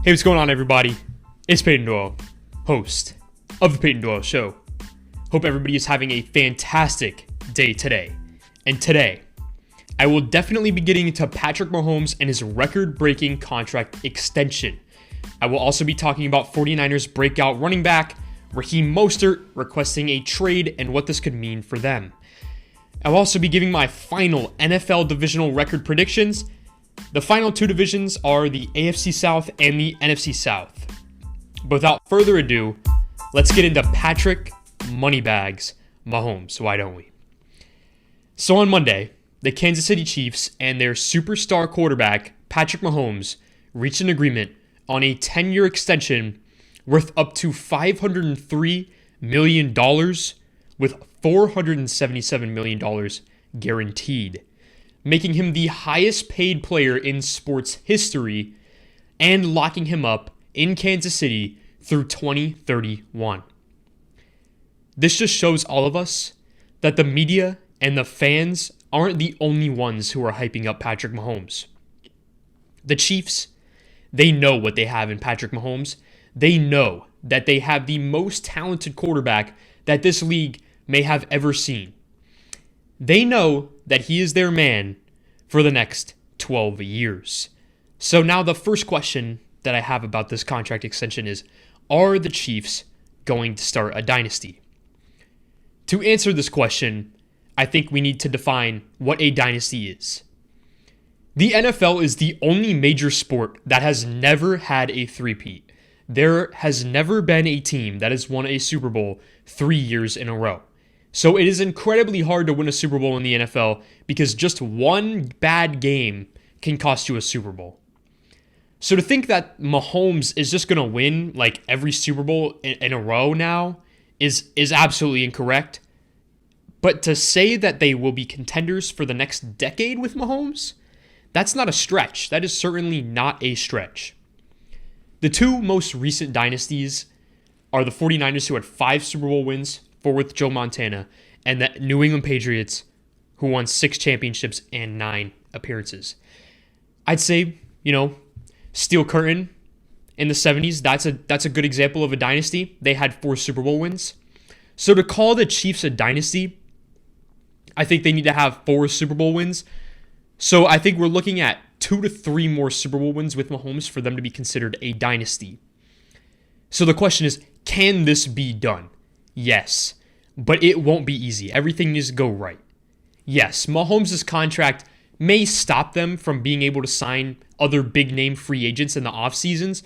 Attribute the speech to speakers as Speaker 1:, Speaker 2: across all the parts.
Speaker 1: Hey, what's going on, everybody? It's Peyton Doyle, host of The Peyton Doyle Show. Hope everybody is having a fantastic day today. And today, I will definitely be getting into Patrick Mahomes and his record-breaking contract extension. I will also be talking about 49ers breakout running back Raheem Mostert requesting a trade and what this could mean for them. I'll also be giving my final NFL divisional record predictions. The final two divisions are the AFC South and the NFC South. But without further ado, let's get into Patrick Moneybags Mahomes, why don't we? So on Monday, the Kansas City Chiefs and their superstar quarterback, Patrick Mahomes, reached an agreement on a 10-year extension worth up to $503 million with $477 million guaranteed, making him the highest paid player in sports history and locking him up in Kansas City through 2031. This just shows all of us that the media and the fans aren't the only ones who are hyping up Patrick Mahomes. The Chiefs, they know what they have in Patrick Mahomes. They know that they have the most talented quarterback that this league may have ever seen. They know that he is their man for the next 12 years. So now the first question that I have about this contract extension is, are the Chiefs going to start a dynasty? To answer this question, I think we need to define what a dynasty is. The NFL is the only major sport that has never had a three-peat. There has never been a team that has won a Super Bowl 3 years in a row. So it is incredibly hard to win a Super Bowl in the NFL because just one bad game can cost you a Super Bowl. So to think that Mahomes is just going to win like every Super Bowl in a row now is absolutely incorrect. But to say that they will be contenders for the next decade with Mahomes, that's not a stretch. That is certainly not a stretch. The two most recent dynasties are the 49ers, who had 5 Super Bowl wins, 4 with Joe Montana, and the New England Patriots, who won 6 championships and 9 appearances. I'd say, Steel Curtain in the 70s, that's a good example of a dynasty. They had 4 Super Bowl wins. So to call the Chiefs a dynasty, I think they need to have 4 Super Bowl wins. So I think we're looking at 2 to 3 more Super Bowl wins with Mahomes for them to be considered a dynasty. So the question is, can this be done? Yes, but it won't be easy. Everything needs to go right. Yes, Mahomes' contract may stop them from being able to sign other big-name free agents in the offseasons,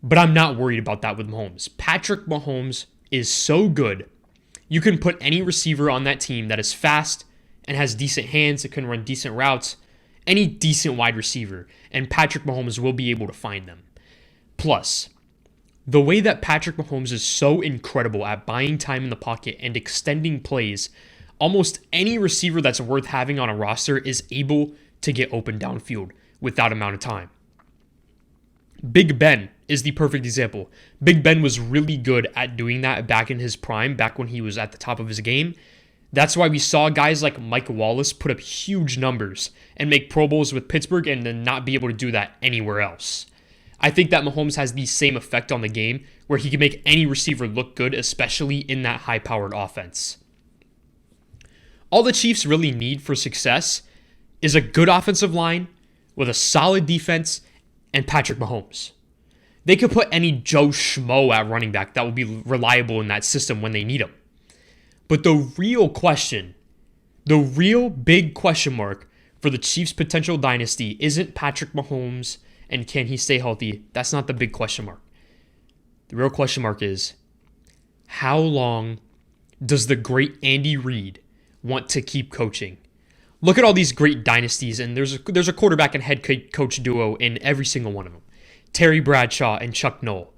Speaker 1: but I'm not worried about that with Mahomes. Patrick Mahomes is so good. You can put any receiver on that team that is fast and has decent hands, that can run decent routes, any decent wide receiver, and Patrick Mahomes will be able to find them. Plus, the way that Patrick Mahomes is so incredible at buying time in the pocket and extending plays, almost any receiver that's worth having on a roster is able to get open downfield with that amount of time. Big Ben is the perfect example. Big Ben was really good at doing that back in his prime, back when he was at the top of his game. That's why we saw guys like Mike Wallace put up huge numbers and make Pro Bowls with Pittsburgh and then not be able to do that anywhere else. I think that Mahomes has the same effect on the game where he can make any receiver look good, especially in that high-powered offense. All the Chiefs really need for success is a good offensive line with a solid defense and Patrick Mahomes. They could put any Joe Schmo at running back that will be reliable in that system when they need him. But the real question, the real big question mark for the Chiefs' potential dynasty isn't Patrick Mahomes and can he stay healthy. That's not the big question mark. The real question mark is, how long does the great Andy Reid want to keep coaching? Look at all these great dynasties, and there's a quarterback and head coach duo in every single one of them. Terry Bradshaw and Chuck Noll,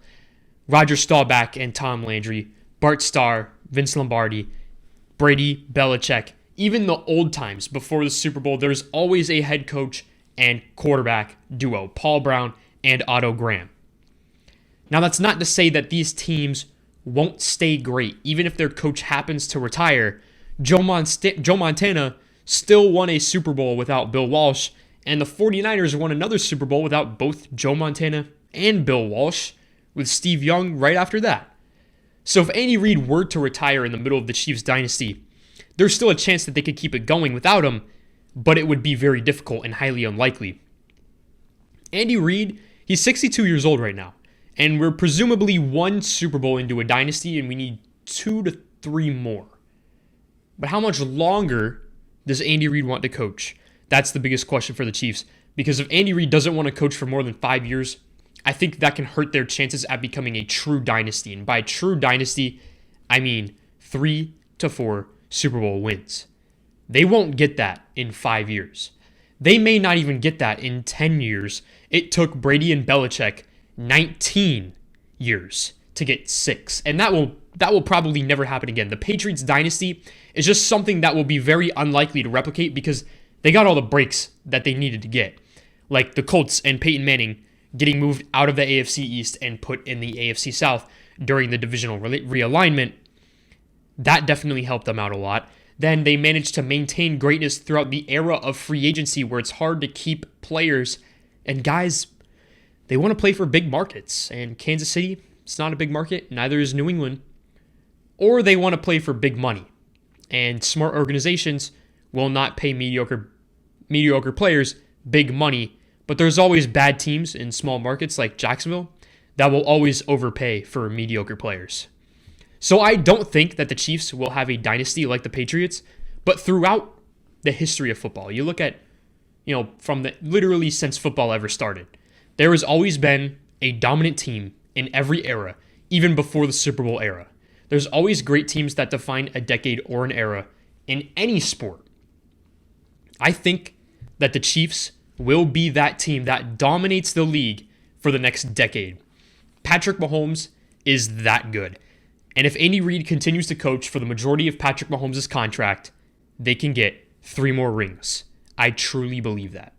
Speaker 1: Roger Staubach and Tom Landry, Bart Starr, Vince Lombardi, Brady, Belichick. Even the old times before the Super Bowl, there's always a head coach and quarterback duo, Paul Brown and Otto Graham. Now, that's not to say that these teams won't stay great. Even if their coach happens to retire, Joe Montana still won a Super Bowl without Bill Walsh, and the 49ers won another Super Bowl without both Joe Montana and Bill Walsh, with Steve Young right after that. So if Andy Reid were to retire in the middle of the Chiefs dynasty, there's still a chance that they could keep it going without him, but it would be very difficult and highly unlikely. Andy Reid, he's 62 years old right now, and we're presumably one Super Bowl into a dynasty, and we need 2 to 3 more. But how much longer does Andy Reid want to coach? That's the biggest question for the Chiefs, because if Andy Reid doesn't want to coach for more than 5 years, I think that can hurt their chances at becoming a true dynasty. And by true dynasty, I mean 3 to 4 Super Bowl wins. They won't get that in 5 years. They may not even get that in 10 years. It took Brady and Belichick 19 years to get 6. And that will probably never happen again. The Patriots dynasty is just something that will be very unlikely to replicate because they got all the breaks that they needed to get. Like the Colts and Peyton Manning getting moved out of the AFC East and put in the AFC South during the divisional realignment. That definitely helped them out a lot. Then they managed to maintain greatness throughout the era of free agency where it's hard to keep players. And guys, they want to play for big markets. And Kansas City, it's not a big market. Neither is New England. Or they want to play for big money. And smart organizations will not pay mediocre players big money. But there's always bad teams in small markets like Jacksonville that will always overpay for mediocre players. So I don't think that the Chiefs will have a dynasty like the Patriots, but throughout the history of football, you look at, from literally since football ever started, there has always been a dominant team in every era, even before the Super Bowl era. There's always great teams that define a decade or an era in any sport. I think that the Chiefs will be that team that dominates the league for the next decade. Patrick Mahomes is that good. And if Andy Reid continues to coach for the majority of Patrick Mahomes' contract, they can get 3 more rings. I truly believe that.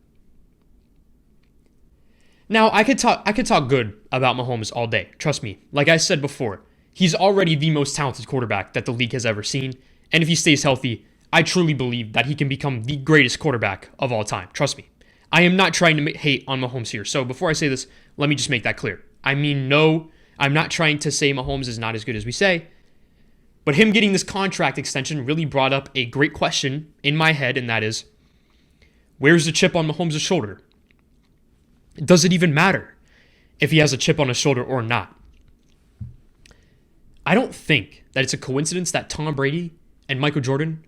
Speaker 1: Now, I could talk good about Mahomes all day. Trust me. Like I said before, he's already the most talented quarterback that the league has ever seen. And if he stays healthy, I truly believe that he can become the greatest quarterback of all time. Trust me. I am not trying to hate on Mahomes here. So before I say this, let me just make that clear. I mean, no, I'm not trying to say Mahomes is not as good as we say. But him getting this contract extension really brought up a great question in my head, and that is, where's the chip on Mahomes' shoulder? Does it even matter if he has a chip on his shoulder or not? I don't think that it's a coincidence that Tom Brady and Michael Jordan,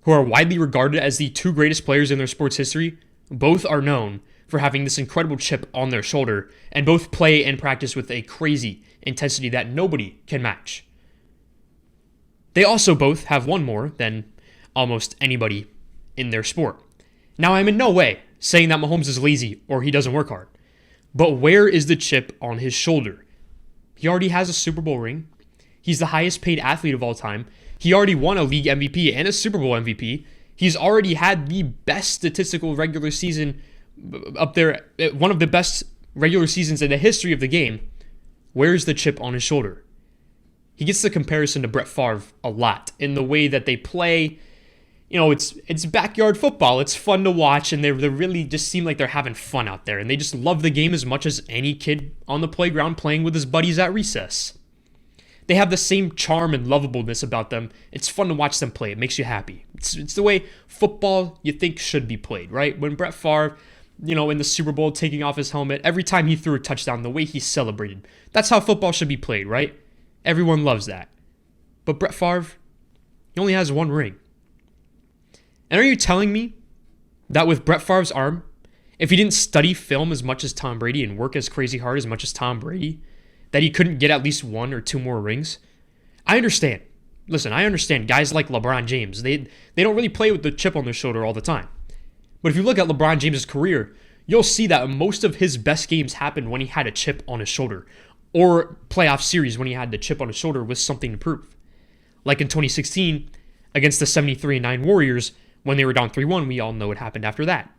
Speaker 1: who are widely regarded as the 2 greatest players in their sports history, both are known for having this incredible chip on their shoulder, and both play and practice with a crazy intensity that nobody can match. They also both have won more than almost anybody in their sport. Now, I'm in no way saying that Mahomes is lazy or he doesn't work hard, but where is the chip on his shoulder? He already has a Super Bowl ring. He's the highest paid athlete of all time. He already won a league MVP and a Super Bowl MVP. He's already had the best statistical regular season up there, one of the best regular seasons in the history of the game. Where's the chip on his shoulder? He gets the comparison to Brett Favre a lot in the way that they play. It's backyard football. It's fun to watch, and they really just seem like they're having fun out there, and they just love the game as much as any kid on the playground playing with his buddies at recess. They have the same charm and lovableness about them. It's fun to watch them play. It makes you happy. It's the way football you think should be played, right? When Brett Favre, in the Super Bowl, taking off his helmet, every time he threw a touchdown, the way he celebrated. That's how football should be played, right? Everyone loves that. But Brett Favre, he only has 1 ring. And are you telling me that with Brett Favre's arm, if he didn't study film as much as Tom Brady and work as crazy hard as much as Tom Brady, that he couldn't get at least 1 or 2 more rings? I understand. Listen, I understand guys like LeBron James. They don't really play with the chip on their shoulder all the time. But if you look at LeBron James' career, you'll see that most of his best games happened when he had a chip on his shoulder, or playoff series when he had the chip on his shoulder with something to prove. Like in 2016, against the 73-9 Warriors, when they were down 3-1, we all know what happened after that.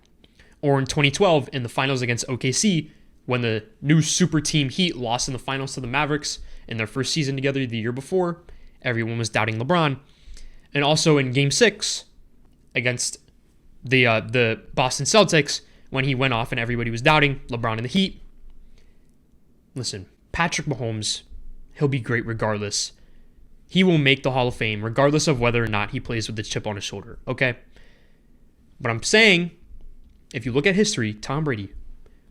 Speaker 1: Or in 2012, in the finals against OKC, when the new super team Heat lost in the finals to the Mavericks in their first season together the year before, everyone was doubting LeBron. And also in Game 6 against the Boston Celtics, when he went off and everybody was doubting LeBron and the Heat. Listen, Patrick Mahomes, he'll be great regardless. He will make the Hall of Fame regardless of whether or not he plays with the chip on his shoulder, okay? But I'm saying, if you look at history, Tom Brady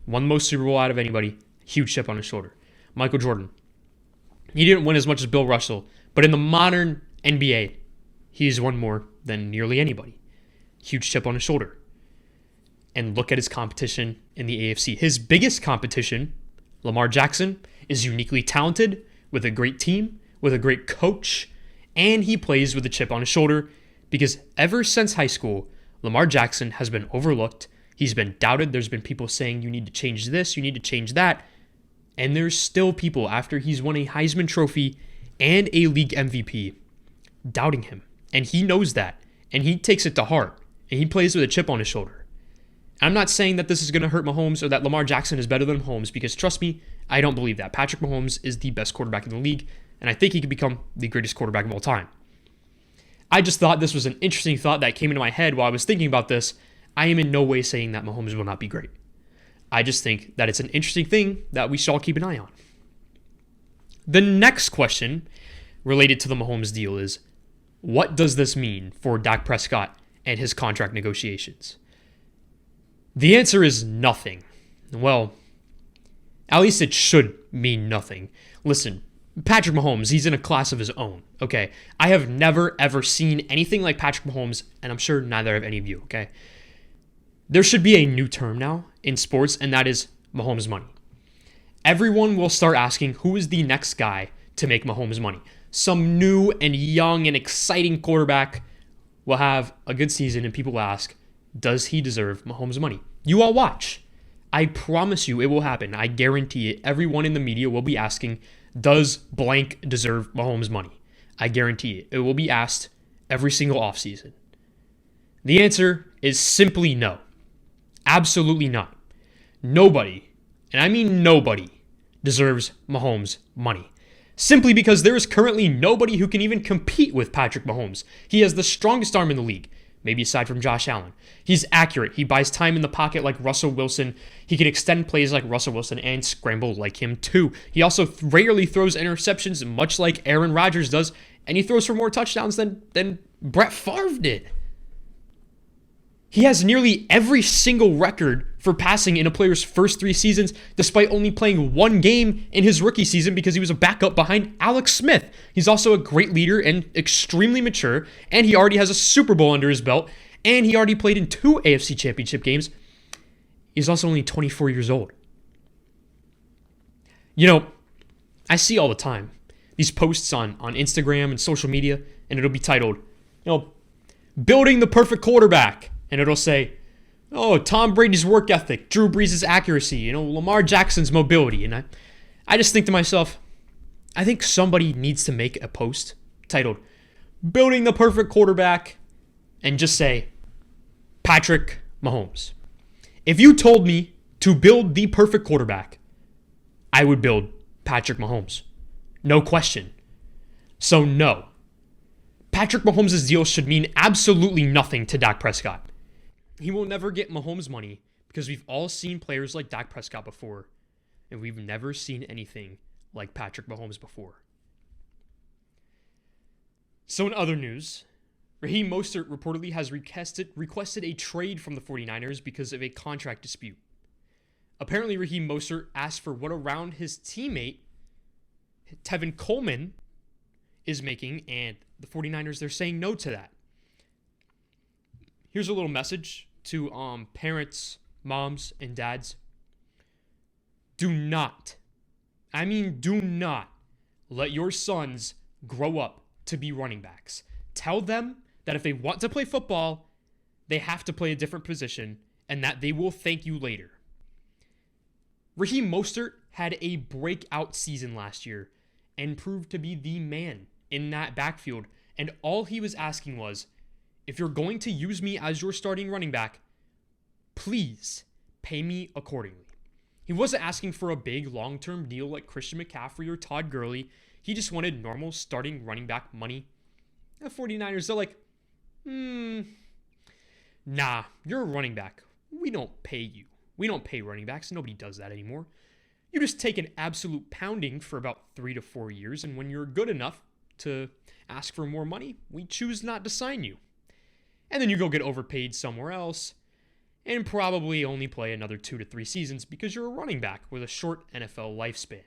Speaker 1: won the most Super Bowl out of anybody, huge chip on his shoulder. Michael Jordan, he didn't win as much as Bill Russell, but in the modern NBA, he's won more than nearly anybody. Huge chip on his shoulder. And look at his competition in the AFC. His biggest competition, Lamar Jackson, is uniquely talented, with a great team, with a great coach, and he plays with a chip on his shoulder because ever since high school, Lamar Jackson has been overlooked. He's been doubted. There's been people saying you need to change this, you need to change that. And there's still people after he's won a Heisman Trophy and a league MVP doubting him. And he knows that. And he takes it to heart. And he plays with a chip on his shoulder. I'm not saying that this is going to hurt Mahomes or that Lamar Jackson is better than Mahomes because trust me, I don't believe that. Patrick Mahomes is the best quarterback in the league. And I think he could become the greatest quarterback of all time. I just thought this was an interesting thought that came into my head while I was thinking about this. I am in no way saying that Mahomes will not be great. I just think that it's an interesting thing that we should all keep an eye on. The next question related to the Mahomes deal is, what does this mean for Dak Prescott and his contract negotiations? The answer is nothing. Well, at least it should mean nothing. Listen, Patrick Mahomes, he's in a class of his own, okay? I have never, ever seen anything like Patrick Mahomes, and I'm sure neither have any of you, okay? There should be a new term now in sports, and that is Mahomes money. Everyone will start asking who is the next guy to make Mahomes money. Some new and young and exciting quarterback will have a good season, and people will ask, does he deserve Mahomes money? You all watch. I promise you it will happen. I guarantee it. Everyone in the media will be asking, does blank deserve Mahomes money? I guarantee it. It will be asked every single offseason. The answer is simply no. Absolutely not. Nobody, and I mean nobody, deserves Mahomes money. Simply because there is currently nobody who can even compete with Patrick Mahomes. He has the strongest arm in the league, maybe aside from Josh Allen. He's accurate. He buys time in the pocket like Russell Wilson. He can extend plays like Russell Wilson and scramble like him too. He also rarely throws interceptions, much like Aaron Rodgers does, and he throws for more touchdowns than Brett Favre did. He has nearly every single record for passing in a player's first 3 seasons, despite only playing 1 game in his rookie season because he was a backup behind Alex Smith. He's also a great leader and extremely mature, and he already has a Super Bowl under his belt, and he already played in 2 AFC Championship games. He's also only 24 years old. You know, I see all the time these posts on Instagram and social media, and it'll be titled, building the perfect quarterback. And it'll say, Tom Brady's work ethic, Drew Brees' accuracy, Lamar Jackson's mobility. And I just think to myself, I think somebody needs to make a post titled, building the perfect quarterback, and just say, Patrick Mahomes. If you told me to build the perfect quarterback, I would build Patrick Mahomes. No question. So no. Patrick Mahomes' deal should mean absolutely nothing to Dak Prescott. He will never get Mahomes money because we've all seen players like Dak Prescott before, and we've never seen anything like Patrick Mahomes before. So in other news, Raheem Mostert reportedly has requested a trade from the 49ers because of a contract dispute. Apparently, Raheem Mostert asked for what around his teammate, Tevin Coleman, is making, and the 49ers, they're saying no to that. Here's a little message to parents, moms, and dads. Do not let your sons grow up to be running backs. Tell them that if they want to play football, they have to play a different position and that they will thank you later. Raheem Mostert had a breakout season last year and proved to be the man in that backfield. And all he was asking was, if you're going to use me as your starting running back, please pay me accordingly. He wasn't asking for a big long-term deal like Christian McCaffrey or Todd Gurley. He just wanted normal starting running back money. The 49ers, they're like, nah, you're a running back. We don't pay you. We don't pay running backs. Nobody does that anymore. You just take an absolute pounding for about 3 to 4 years, and when you're good enough to ask for more money, we choose not to sign you. And then you go get overpaid somewhere else and probably only play another 2 to 3 seasons because you're a running back with a short NFL lifespan.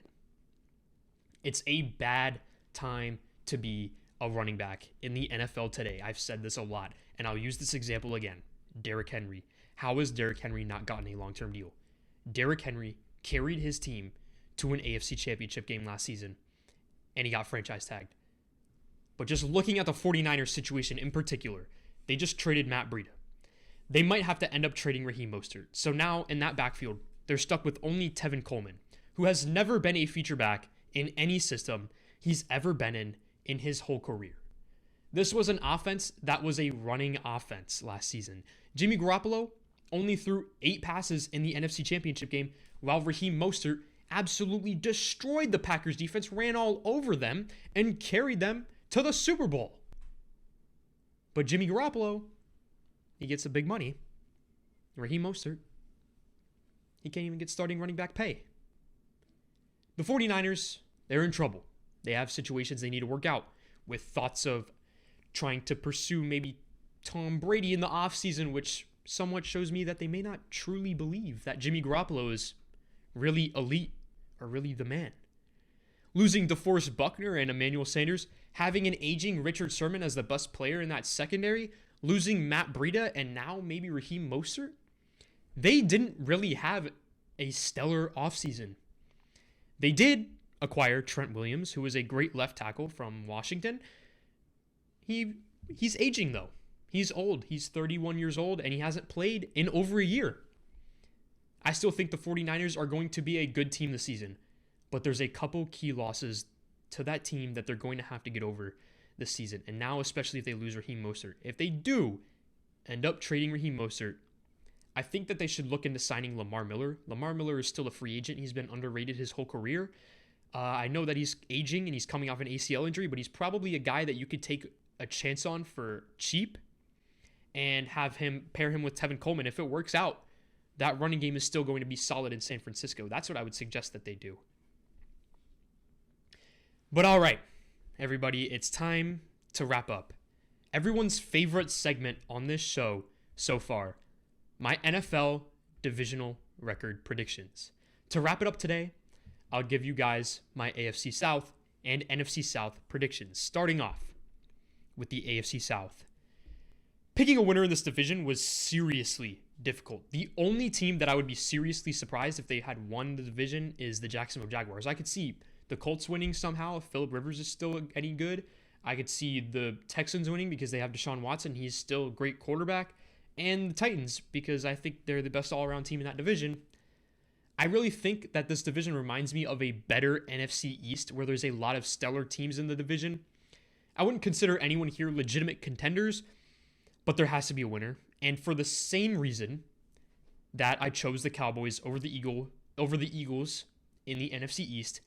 Speaker 1: It's a bad time to be a running back in the NFL today. I've said this a lot, and I'll use this example again. Derrick Henry. How has Derrick Henry not gotten a long-term deal? Derrick Henry carried his team to an AFC championship game last season, and he got franchise tagged. But just looking at the 49ers situation in particular, they just traded Matt Breida. They might have to end up trading Raheem Mostert. So now in that backfield, they're stuck with only Tevin Coleman, who has never been a feature back in any system he's ever been in his whole career. This was an offense that was a running offense last season. Jimmy Garoppolo only threw 8 passes in the NFC Championship game, while Raheem Mostert absolutely destroyed the Packers defense, ran all over them, and carried them to the Super Bowl. But Jimmy Garoppolo, he gets the big money. Raheem Mostert, he can't even get starting running back pay. The 49ers, they're in trouble. They have situations they need to work out with thoughts of trying to pursue maybe Tom Brady in the offseason, which somewhat shows me that they may not truly believe that Jimmy Garoppolo is really elite or really the man. Losing DeForest Buckner and Emmanuel Sanders, having an aging Richard Sherman as the best player in that secondary, losing Matt Breida and now maybe Raheem Mostert, they didn't really have a stellar offseason. They did acquire Trent Williams, who is a great left tackle from Washington. He's aging though. He's old. He's 31 years old, and he hasn't played in over a year. I still think the 49ers are going to be a good team this season, but there's a couple key losses to that team that they're going to have to get over this season. And now, especially if they lose Raheem Mostert. If they do end up trading Raheem Mostert, I think that they should look into signing Lamar Miller. Lamar Miller is still a free agent. He's been underrated his whole career. I know that he's aging and he's coming off an ACL injury, but he's probably a guy that you could take a chance on for cheap and have him pair him with Tevin Coleman. If it works out, that running game is still going to be solid in San Francisco. That's what I would suggest that they do. But all right, everybody, it's time to wrap up. Everyone's favorite segment on this show so far, my NFL divisional record predictions. To wrap it up today, I'll give you guys my AFC South and NFC South predictions, starting off with the AFC South. Picking a winner in this division was seriously difficult. The only team that I would be seriously surprised if they had won the division is the Jacksonville Jaguars. I could see the Colts winning somehow if Phillip Rivers is still any good. I could see the Texans winning because they have Deshaun Watson. He's still a great quarterback. And the Titans because I think they're the best all-around team in that division. I really think that this division reminds me of a better NFC East where there's a lot of stellar teams in the division. I wouldn't consider anyone here legitimate contenders, but there has to be a winner. And for the same reason that I chose the Cowboys over the Eagles in the NFC East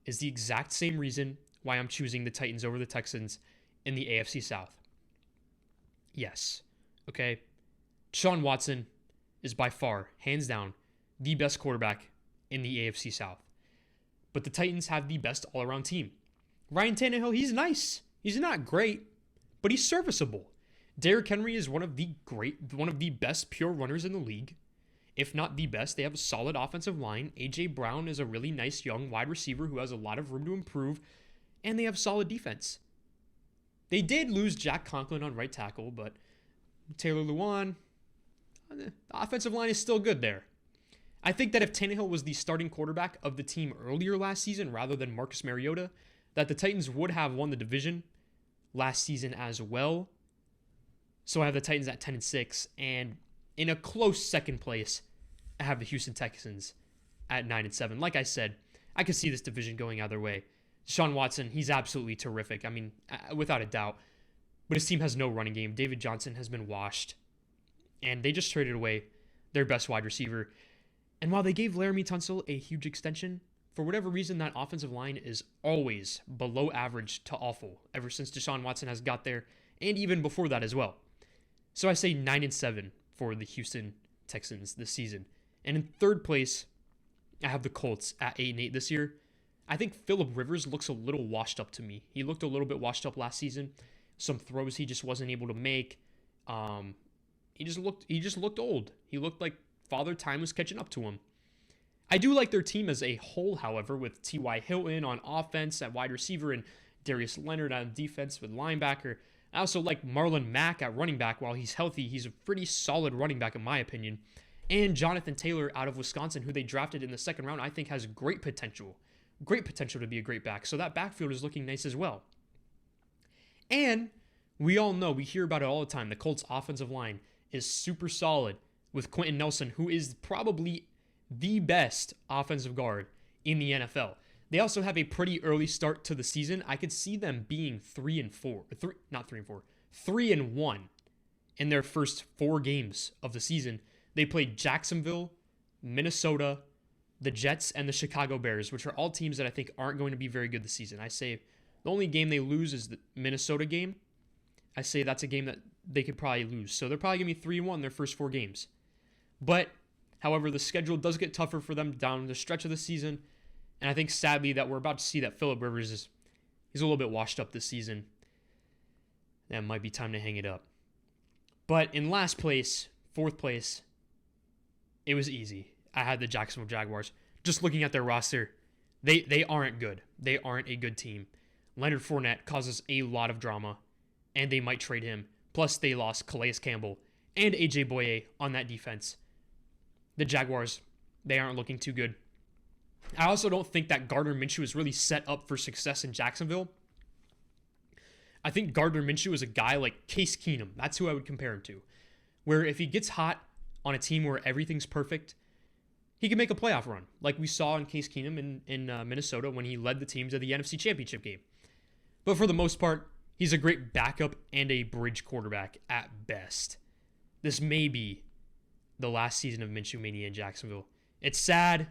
Speaker 1: is the exact same reason why I'm choosing the Titans over the Texans in the AFC South. Yes, okay. Deshaun Watson is by far, hands down, the best quarterback in the AFC South. But the Titans have the best all-around team. Ryan Tannehill, he's nice. He's not great, but he's serviceable. Derrick Henry is one of the best pure runners in the league. If not the best, they have a solid offensive line. A.J. Brown is a really nice young wide receiver who has a lot of room to improve, and they have solid defense. They did lose Jack Conklin on right tackle, but Taylor Lewan, the offensive line is still good there. I think that if Tannehill was the starting quarterback of the team earlier last season rather than Marcus Mariota, that the Titans would have won the division last season as well. So I have the Titans at 10-6, and in a close second place, I have the Houston Texans at 9-7. Like I said, I could see this division going either way. Deshaun Watson, he's absolutely terrific. I mean, without a doubt. But his team has no running game. David Johnson has been washed, and they just traded away their best wide receiver. And while they gave Laramie Tunsil a huge extension, for whatever reason, that offensive line is always below average to awful ever since Deshaun Watson has got there, and even before that as well. So I say 9-7 for the Houston Texans this season. And in third place, I have the Colts at 8-8 this year. I think Phillip Rivers looks a little washed up to me. He looked a little bit washed up last season. Some throws he just wasn't able to make. He just looked old. He looked like Father Time was catching up to him. I do like their team as a whole, however, with T.Y. Hilton on offense at wide receiver and Darius Leonard on defense with linebacker. I also like Marlon Mack at running back. While he's healthy, he's a pretty solid running back in my opinion. And Jonathan Taylor out of Wisconsin, who they drafted in the second round, I think has great potential. Great potential to be a great back. So that backfield is looking nice as well. And we all know, we hear about it all the time, the Colts offensive line is super solid with Quentin Nelson, who is probably the best offensive guard in the NFL. They also have a pretty early start to the season. I could see them being 3-1 in their first 4 games of the season. They played Jacksonville, Minnesota, the Jets, and the Chicago Bears, which are all teams that I think aren't going to be very good this season. I say the only game they lose is the Minnesota game. I say that's a game that they could probably lose. So they're probably going to be 3-1 their first 4 games. But, however, the schedule does get tougher for them down the stretch of the season. And I think, sadly, that we're about to see that Phillip Rivers he's a little bit washed up this season. That might be time to hang it up. But in last place, 4th place, it was easy. I had the Jacksonville Jaguars. Just looking at their roster, they aren't good. They aren't a good team. Leonard Fournette causes a lot of drama, and they might trade him. Plus, they lost Calais Campbell and A.J. Boye on that defense. The Jaguars, they aren't looking too good. I also don't think that Gardner Minshew is really set up for success in Jacksonville. I think Gardner Minshew is a guy like Case Keenum. That's who I would compare him to. Where if he gets hot on a team where everything's perfect, he can make a playoff run, like we saw in Case Keenum in Minnesota when he led the team to the NFC Championship game. But for the most part, he's a great backup and a bridge quarterback at best. This may be the last season of Minshew Mania in Jacksonville. It's sad.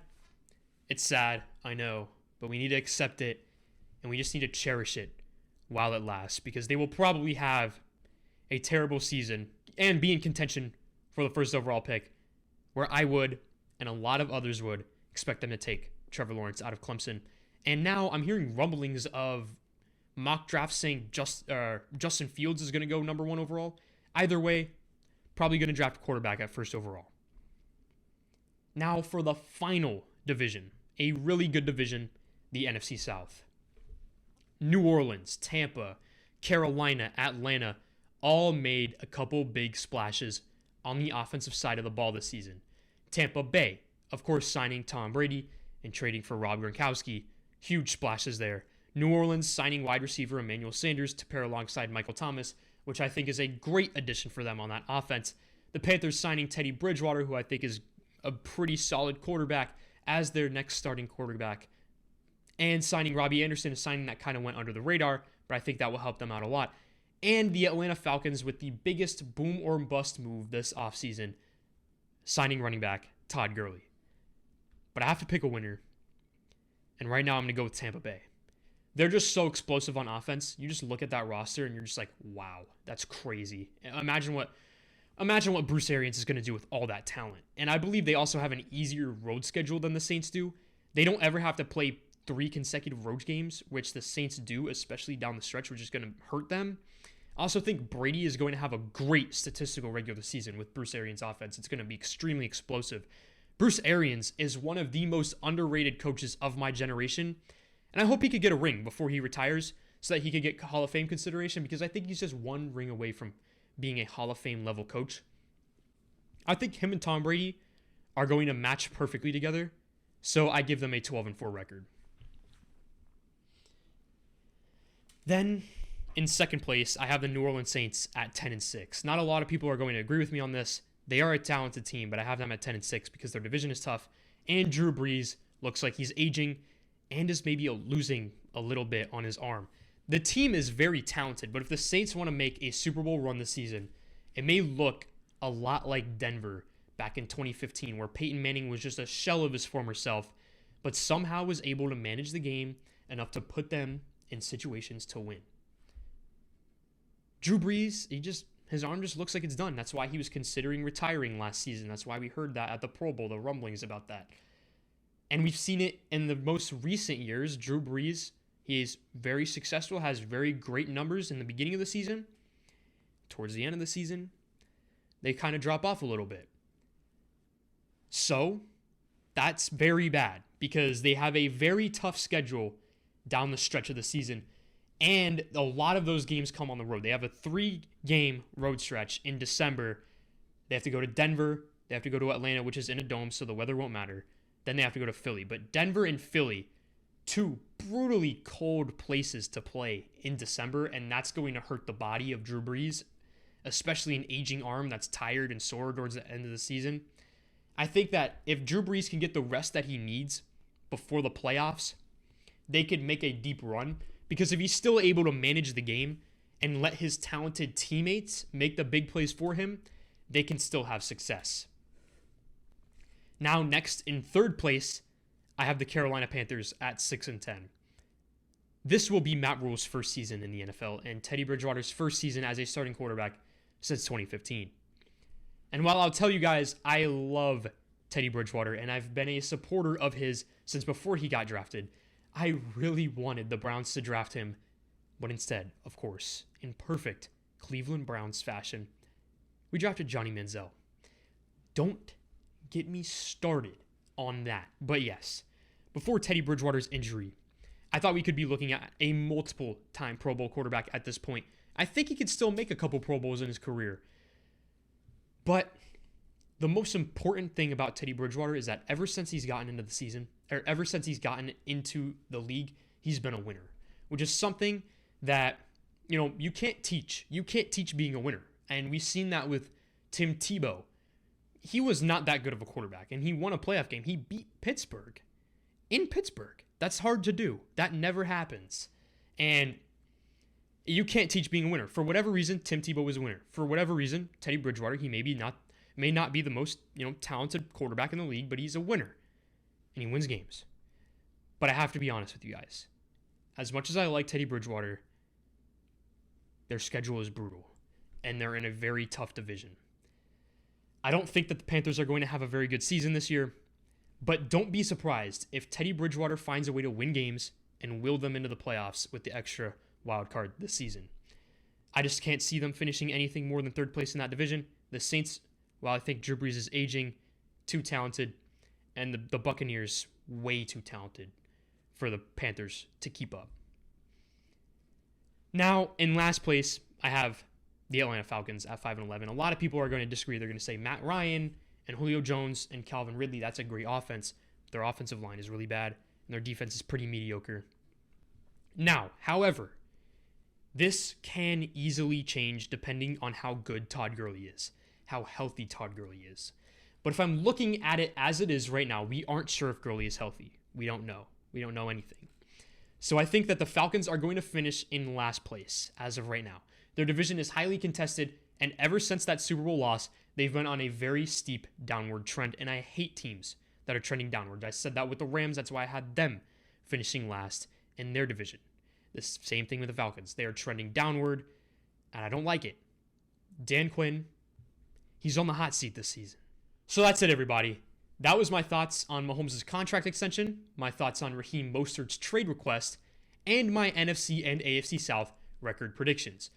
Speaker 1: It's sad, I know, but we need to accept it, and we just need to cherish it while it lasts, because they will probably have a terrible season and be in contention for the first overall pick, where I would, and a lot of others would, expect them to take Trevor Lawrence out of Clemson. And now I'm hearing rumblings of mock drafts saying Justin Fields is going to go number 1 overall. Either way, probably going to draft a quarterback at first overall. Now for the final division, a really good division, the NFC South. New Orleans, Tampa, Carolina, Atlanta all made a couple big splashes on the offensive side of the ball this season. Tampa Bay, of course, signing Tom Brady and trading for Rob Gronkowski. Huge splashes there. New Orleans signing wide receiver Emmanuel Sanders to pair alongside Michael Thomas, which I think is a great addition for them on that offense. The Panthers signing Teddy Bridgewater, who I think is a pretty solid quarterback, as their next starting quarterback. And signing Robbie Anderson, a signing that kind of went under the radar, but I think that will help them out a lot. And the Atlanta Falcons with the biggest boom or bust move this offseason, signing running back Todd Gurley. But I have to pick a winner. And right now I'm going to go with Tampa Bay. They're just so explosive on offense. You just look at that roster and you're just like, wow, that's crazy. Imagine what Bruce Arians is going to do with all that talent. And I believe they also have an easier road schedule than the Saints do. They don't ever have to play 3 consecutive road games, which the Saints do, especially down the stretch, which is going to hurt them. I also think Brady is going to have a great statistical regular season with Bruce Arians' offense. It's going to be extremely explosive. Bruce Arians is one of the most underrated coaches of my generation, and I hope he could get a ring before he retires so that he could get Hall of Fame consideration, because I think he's just 1 ring away from being a Hall of Fame level coach. I think him and Tom Brady are going to match perfectly together, so I give them a 12-4 record. Then, in second place, I have the New Orleans Saints at 10-6. Not a lot of people are going to agree with me on this. They are a talented team, but I have them at 10-6 because their division is tough, and Drew Brees looks like he's aging and is maybe losing a little bit on his arm. The team is very talented, but if the Saints want to make a Super Bowl run this season, it may look a lot like Denver back in 2015, where Peyton Manning was just a shell of his former self, but somehow was able to manage the game enough to put them in situations to win. Drew Brees, his arm just looks like it's done. That's why he was considering retiring last season. That's why we heard that at the Pro Bowl, the rumblings about that. And we've seen it in the most recent years. Drew Brees, he is very successful, has very great numbers in the beginning of the season. Towards the end of the season, they kind of drop off a little bit. So that's very bad because they have a very tough schedule down the stretch of the season. And a lot of those games come on the road. They have a 3-game road stretch in December. They have to go to Denver. They have to go to Atlanta, which is in a dome, so the weather won't matter. Then they have to go to Philly. But Denver and Philly, two brutally cold places to play in December, and that's going to hurt the body of Drew Brees, especially an aging arm that's tired and sore towards the end of the season. I think that if Drew Brees can get the rest that he needs before the playoffs, they could make a deep run. Because if he's still able to manage the game and let his talented teammates make the big plays for him, they can still have success. Now, next in third place, I have the Carolina Panthers at 6-10. This will be Matt Rule's first season in the NFL and Teddy Bridgewater's first season as a starting quarterback since 2015. And while I'll tell you guys, I love Teddy Bridgewater and I've been a supporter of his since before he got drafted, I really wanted the Browns to draft him. But instead, of course, in perfect Cleveland Browns fashion, we drafted Johnny Manziel. Don't get me started on that. But yes, before Teddy Bridgewater's injury, I thought we could be looking at a multiple-time Pro Bowl quarterback at this point. I think he could still make a couple Pro Bowls in his career. But the most important thing about Teddy Bridgewater is that ever since he's gotten into the season, or ever since he's gotten into the league, he's been a winner, which is something that, you can't teach. You can't teach being a winner. And we've seen that with Tim Tebow. He was not that good of a quarterback, and he won a playoff game. He beat Pittsburgh in Pittsburgh. That's hard to do. That never happens. And you can't teach being a winner. For whatever reason, Tim Tebow was a winner. For whatever reason, Teddy Bridgewater, he may not be the most talented quarterback in the league, but he's a winner, and he wins games. But I have to be honest with you guys. As much as I like Teddy Bridgewater, their schedule is brutal, and they're in a very tough division. I don't think that the Panthers are going to have a very good season this year, but don't be surprised if Teddy Bridgewater finds a way to win games and will them into the playoffs with the extra wild card this season. I just can't see them finishing anything more than third place in that division. The Saints, while I think Drew Brees is aging, too talented, and the Buccaneers, way too talented for the Panthers to keep up. Now, in last place, I have the Atlanta Falcons at 5-11. A lot of people are going to disagree. They're going to say Matt Ryan and Julio Jones and Calvin Ridley, that's a great offense. Their offensive line is really bad, and their defense is pretty mediocre. Now, however, this can easily change depending on how good Todd Gurley is, how healthy Todd Gurley is. But if I'm looking at it as it is right now, we aren't sure if Gurley is healthy. We don't know. We don't know anything. So I think that the Falcons are going to finish in last place as of right now. Their division is highly contested, and ever since that Super Bowl loss, they've been on a very steep downward trend, and I hate teams that are trending downward. I said that with the Rams. That's why I had them finishing last in their division. The same thing with the Falcons. They are trending downward, and I don't like it. Dan Quinn, he's on the hot seat this season. So that's it, everybody. That was my thoughts on Mahomes' contract extension, my thoughts on Raheem Mostert's trade request, and my NFC and AFC South record predictions.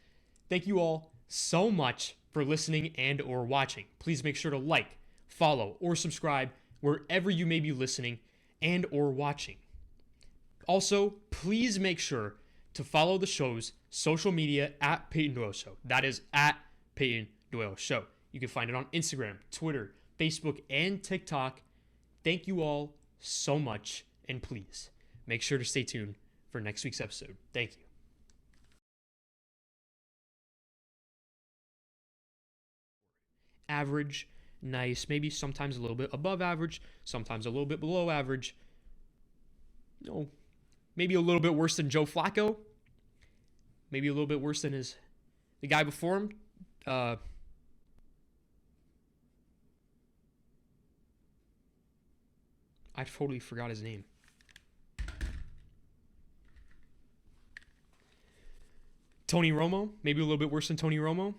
Speaker 1: Thank you all so much for listening and or watching. Please make sure to like, follow, or subscribe wherever you may be listening and or watching. Also, please make sure to follow the show's social media at Peyton Doyle Show. That is at Peyton Doyle Show. You can find it on Instagram, Twitter, Facebook, and TikTok. Thank you all so much, and please make sure to stay tuned for next week's episode. Thank you. Average, nice, maybe sometimes a little bit above average, sometimes a little bit below average. Maybe a little bit worse than Joe Flacco. Maybe a little bit worse than the guy before him. I totally forgot his name. Tony Romo, maybe a little bit worse than Tony Romo.